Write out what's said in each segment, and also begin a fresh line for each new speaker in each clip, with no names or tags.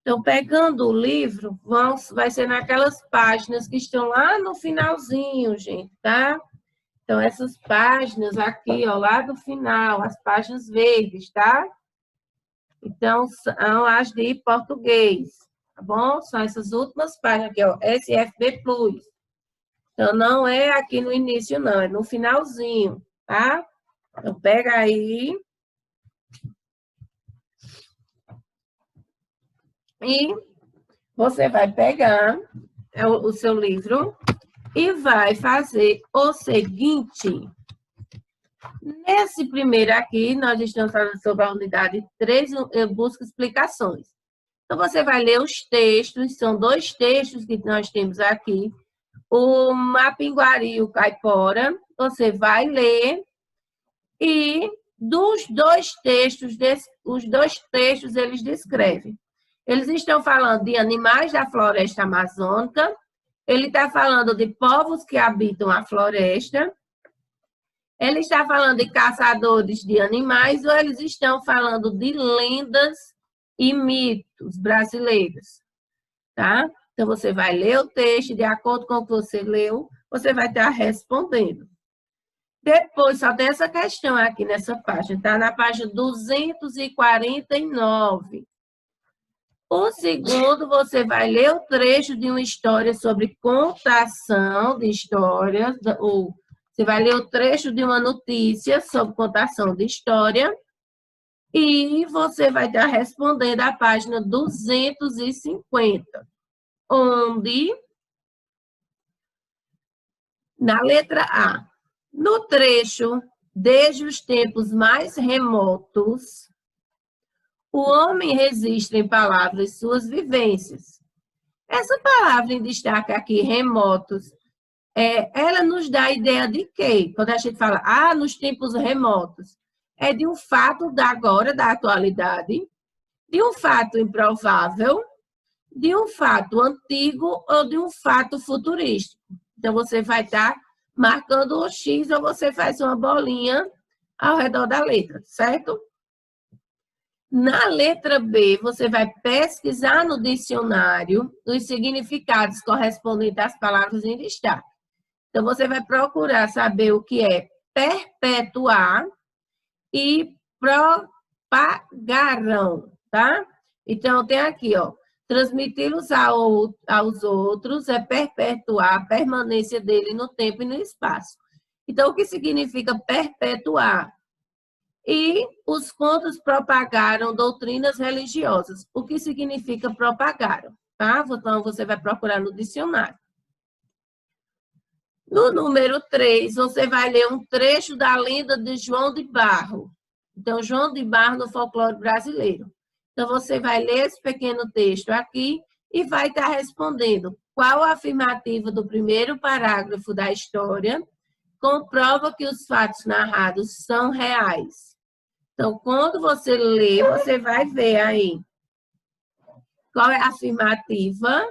Então, pegando o livro, vai ser naquelas páginas que estão lá no finalzinho, gente, tá? Então, essas páginas aqui, ó, lá do final, as páginas verdes, tá? Então, são as de português, tá bom? São essas últimas páginas aqui, ó, SFB Plus. Então, não é aqui no início, não, é no finalzinho, tá? Então, pega aí. E você vai pegar o seu livro e vai fazer o seguinte. Nesse primeiro aqui, nós estamos falando sobre a unidade 3, eu busco explicações. Então, você vai ler os textos, são 2 textos que nós temos aqui. O Mapinguari e o Caipora, você vai ler e dos 2 textos, os 2 textos eles descrevem. Eles estão falando de animais da floresta amazônica, ele está falando de povos que habitam a floresta, ele está falando de caçadores de animais ou eles estão falando de lendas e mitos brasileiros, tá? Então, você vai ler o texto, de acordo com o que você leu, você vai estar respondendo. Depois, só tem essa questão aqui nessa página, está na página 249. O segundo, você vai ler o trecho de uma história sobre contação de histórias, ou você vai ler o trecho de uma notícia sobre contação de história, e você vai estar respondendo a página 250, onde, na letra A, no trecho, desde os tempos mais remotos, o homem registra em palavras suas vivências. Essa palavra em destaque aqui, remotos, ela nos dá a ideia de quê? Quando a gente fala, nos tempos remotos, é de um fato da agora, da atualidade, de um fato improvável, de um fato antigo ou de um fato futurístico. Então, você vai estar marcando o X ou você faz uma bolinha ao redor da letra, certo? Na letra B, você vai pesquisar no dicionário os significados correspondentes às palavras em destaque. Então, você vai procurar saber o que é perpetuar e propagarão, tá? Então, tem aqui, ó, transmiti-los aos outros é perpetuar a permanência dele no tempo e no espaço. Então, o que significa perpetuar? E os contos propagaram doutrinas religiosas. O que significa propagaram? Tá? Então, você vai procurar no dicionário. No número 3, você vai ler um trecho da lenda de João de Barro. Então, João de Barro no folclore brasileiro. Então, você vai ler esse pequeno texto aqui e vai estar respondendo qual a afirmativa do primeiro parágrafo da história comprova que os fatos narrados são reais. Então, quando você lê, você vai ver aí qual é a afirmativa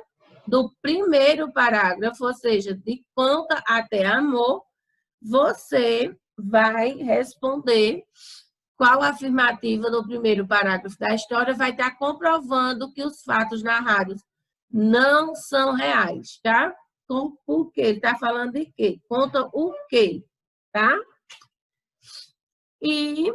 do primeiro parágrafo, ou seja, de conta até amor, você vai responder qual a afirmativa do primeiro parágrafo da história, vai estar comprovando que os fatos narrados não são reais, tá? Por quê? Ele está falando de quê? Conta o quê, tá? E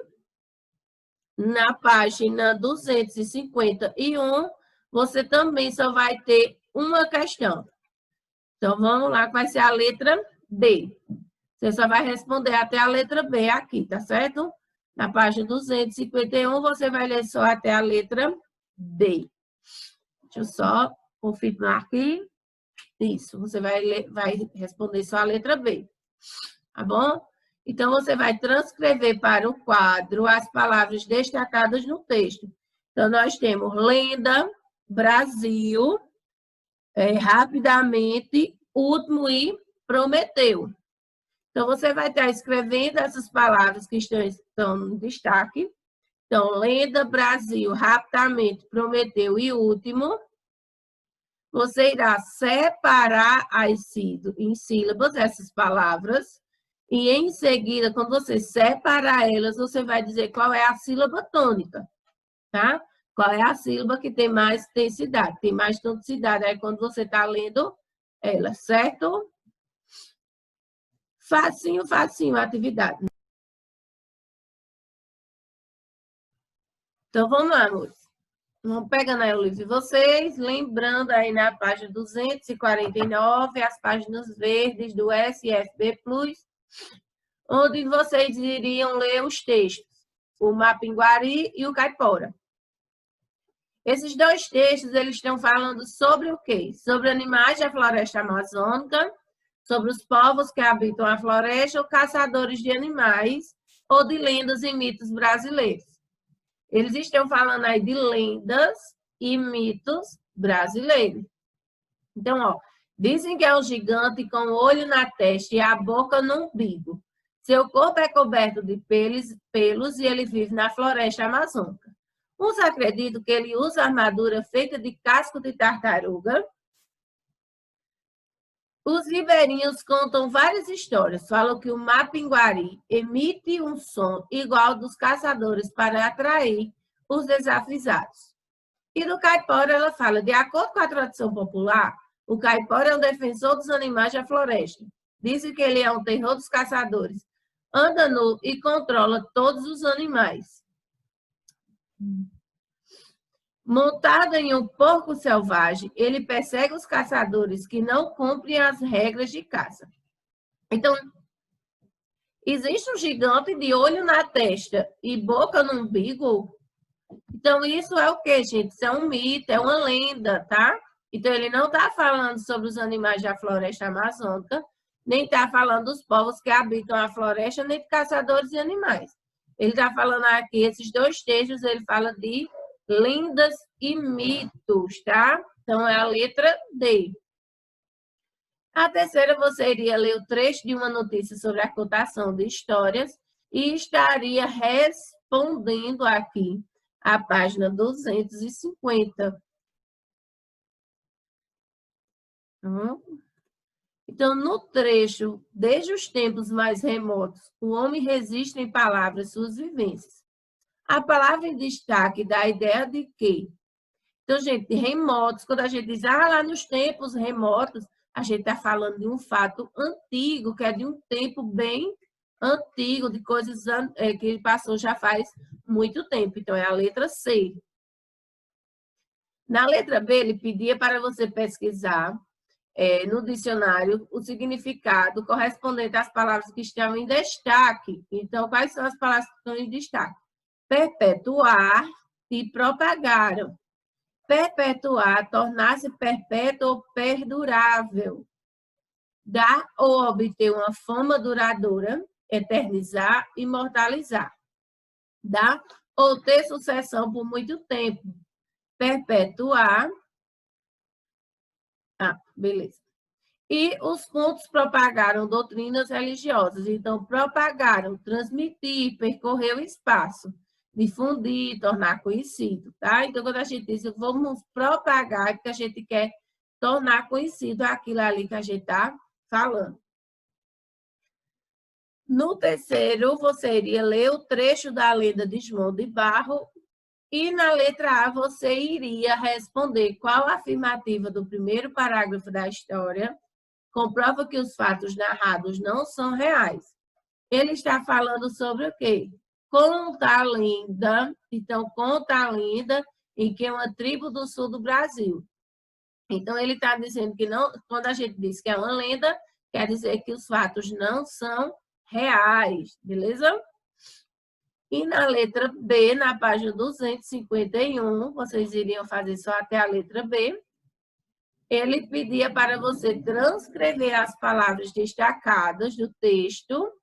na página 251, você também só vai ter uma questão. Então, vamos lá, que vai ser a letra B. Você só vai responder até a letra B aqui, tá certo? Na página 251, você vai ler só até a letra B. Deixa eu só confirmar aqui. Isso, você vai responder só a letra B. Tá bom? Então, você vai transcrever para o quadro as palavras destacadas no texto. Então, nós temos lenda, Brasil, rapidamente, último e prometeu. Então, você vai estar escrevendo essas palavras que estão no destaque. Então, lenda, Brasil, rapidamente, prometeu e último. Você irá separar em sílabas essas palavras. E, em seguida, quando você separar elas, você vai dizer qual é a sílaba tônica, tá? Qual é a sílaba que tem mais densidade, tem mais tonicidade aí quando você está lendo ela, certo? Facinho, facinho a atividade. Então, vamos lá, amores. Vamos pegando aí o livro de vocês, lembrando aí na página 249, as páginas verdes do SFB Plus, onde vocês iriam ler os textos, o Mapinguari e o Caipora. Esses dois textos, eles estão falando sobre o quê? Sobre animais da floresta amazônica, sobre os povos que habitam a floresta ou caçadores de animais, ou de lendas e mitos brasileiros. Eles estão falando aí de lendas e mitos brasileiros. Então, ó, dizem que é um gigante com o olho na testa e a boca no umbigo. Seu corpo é coberto de pelos e ele vive na floresta amazônica. Uns acreditam que ele usa armadura feita de casco de tartaruga. Os ribeirinhos contam várias histórias. Falam que o Mapinguari emite um som igual ao dos caçadores para atrair os desavisados. E do Caipora ela fala, de acordo com a tradição popular, o Caipora é um defensor dos animais da floresta. Dizem que ele é um terror dos caçadores. Anda nu e controla todos os animais. Montado em um porco selvagem, ele persegue os caçadores que não cumprem as regras de caça. Então, existe um gigante de olho na testa e boca no umbigo? Então, isso é o quê, gente? Isso é um mito, é uma lenda, tá? Então, ele não está falando sobre os animais da floresta amazônica, nem está falando dos povos que habitam a floresta, nem de caçadores de animais. Ele está falando aqui, esses dois textos, ele fala de lendas e mitos, tá? Então, é a letra D. A terceira, você iria ler o trecho de uma notícia sobre a contação de histórias e estaria respondendo aqui a página 250. Então, no trecho, desde os tempos mais remotos, o homem resiste em palavras suas vivências. A palavra em destaque dá a ideia de quê? Então, gente, remotos, quando a gente diz, lá nos tempos remotos, a gente está falando de um fato antigo, que é de um tempo bem antigo, de coisas que passou já faz muito tempo. Então, é a letra C. Na letra B, ele pedia para você pesquisar no dicionário o significado correspondente às palavras que estão em destaque. Então, quais são as palavras que estão em destaque? Perpetuar e propagaram. Perpetuar, tornar-se perpétuo ou perdurável. Dar ou obter uma fama duradoura, eternizar, imortalizar. Dar ou ter sucessão por muito tempo. Perpetuar. Beleza. E os contos propagaram doutrinas religiosas. Então, propagaram, transmitir, percorrer o espaço, difundir, tornar conhecido, tá? Então, quando a gente diz vamos propagar, é porque a gente quer tornar conhecido aquilo ali que a gente está falando. No terceiro, você iria ler o trecho da lenda de João de Barro e na letra A você iria responder qual a afirmativa do primeiro parágrafo da história comprova que os fatos narrados não são reais. Ele está falando sobre o quê? Conta a lenda. Então, conta a lenda em que é uma tribo do sul do Brasil. Então, ele está dizendo que não, quando a gente diz que é uma lenda, quer dizer que os fatos não são reais, beleza? E na letra B, na página 251, vocês iriam fazer só até a letra B, ele pedia para você transcrever as palavras destacadas do texto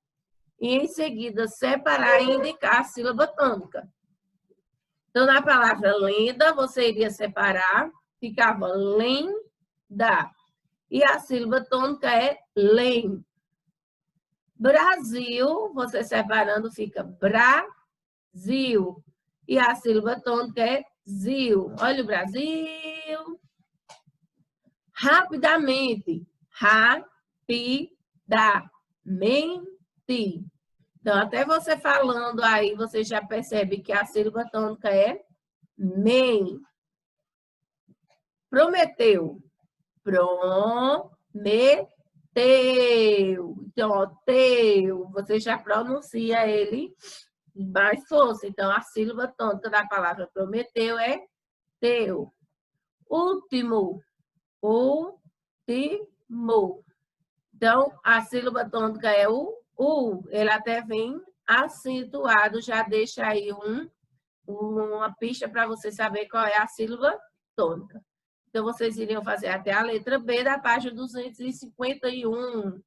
e, em seguida, separar e indicar a sílaba tônica. Então, na palavra lenda, você iria separar, ficava lenda. E a sílaba tônica é lem. Brasil, você separando, fica Brasil. E a sílaba tônica é zil. Olha o Brasil. Rapidamente. Rapidamente. Então, até você falando aí, você já percebe que a sílaba tônica é Prometeu. Prometeu. Então, ó, teu, você já pronuncia ele mais força. Então, a sílaba tônica da palavra prometeu é teu. Último. Último. Então, a sílaba tônica é o U. Ele até vem acentuado, já deixa aí uma pista para você saber qual é a sílaba tônica. Então, vocês iriam fazer até a letra B da página 251.